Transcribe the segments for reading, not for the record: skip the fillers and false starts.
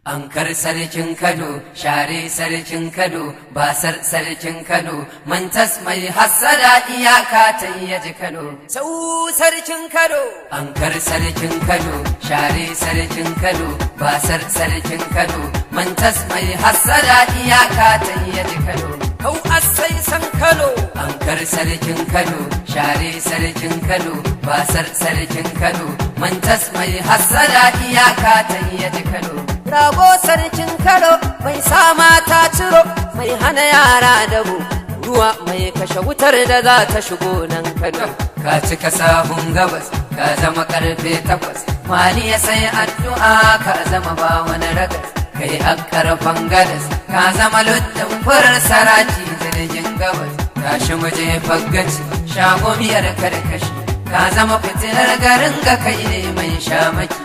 Ankar sarkin Kano, share sarkin Kano, basar sarkin Kano, mantas mai hassada iyaka ta yaji Kano. Sau sarkin Kano. Ankar sarkin Kano, share sarkin Kano, basar sarkin Kano, mantas mai hassada iyaka ta yaji Kano. Kau asai san Kano. Ankar sarkin Kano, share sarkin Kano, basar sarkin Kano, mantas mai hassada iyaka ta yaji Kano. Rago sarkin Kano mai sa mata ciro mai hana yara dabo ruwa mai kashe wutar da za ta shigo nan Kano. Ka cika sahun gabas ka zama karfe 8 mali ya sai addu'a ka zama ba wani ragas kai akkarfan gadas ka zama luddin furar saraki jirgin gabas tashi muje faggaci shago miyar karkashi ka zama fitilar garin ga kai ne mai shamaki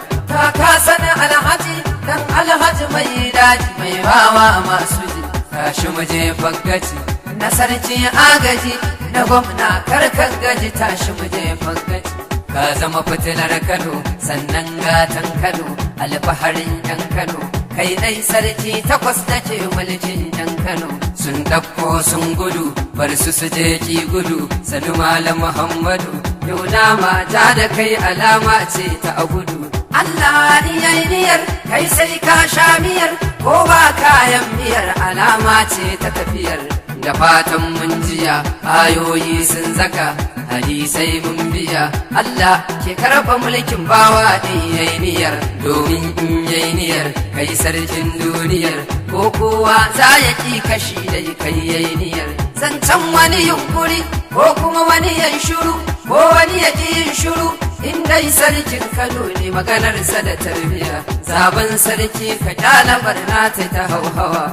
ka sani alhaji dan alhaji mai daji mai bawa masu ji tashi muje faggaci na sarki agaji na gwamna karkan gaji tashi muje faggaci ka zama fitilar Kano sannan gatan Kano alfaharin yan Kano kai dai sarki 8 da ke mulkin yan Kano sun ɗauko sun gudu bar su je ki gudu sanu malam Muhammadu yau dama ta da kai alama ce ta gudu Allah yayi niyyar kai sai ka sha miyar ko ba kayan miyar alama ce ta tafiyar da fatan mun jiya ayoyi sun zaka hadisai mun biya Allah ke karba mulkin bawa din yayi niyyar domin in yayi niyyar kai sarkin duniyar ko kowa za ya ki kashi dai kai yayi niyyar zancan wani yunkuri ko kuma wani yan shuru ko wani ya ki yin shuru in dai sarkin Kano ne maganarsa da tarbiya zaben sarki ka kyala barna ta hauhawa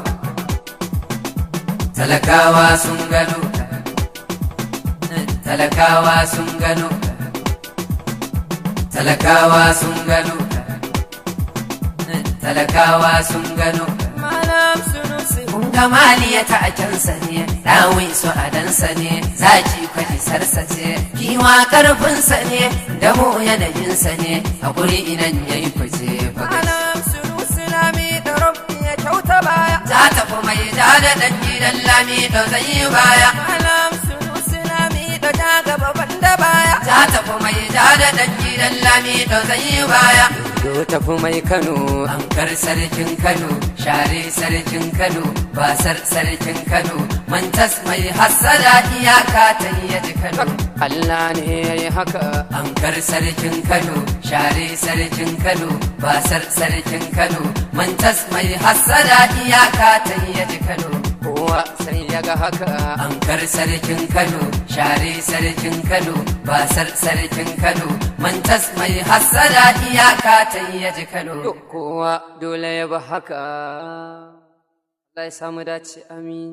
talakawa sun gano talakawa sun gano talakawa sun gano talakawa sun gano malam sunusi kun ga maliya ta akansa ne dawi su adansa ne zaki kwani sarsace kiwa karfinsa ne da mu yanayinsa ne a guri inan yayi fice malam sunusi lami da rabbi ya kyauta baya za ta fi mai da dan gidan lami da zai baya malam sunusi lami da ta gaba banda baya za ta fi mai da dan gidan lami da zai baya Yo tafi mai Kano, ankar sarkin Kano, share sarkin Kano, basar sarkin Kano, mantas mai hassada iyaka ta yaji Kano. Allah ne ya yi haka. Ankar sarkin Kano, share sarkin Kano, basar sarkin Kano, mantas mai hassada iyaka ta yaji Kano. Kowa sai ya ga haka. Ankar sarkin Kano, share sarkin Kano, basar sarkin Kano, mantas mai hassada iyaka ta yaji Kano. Kowa dole ya ba haka. Allah ya samu dace amin.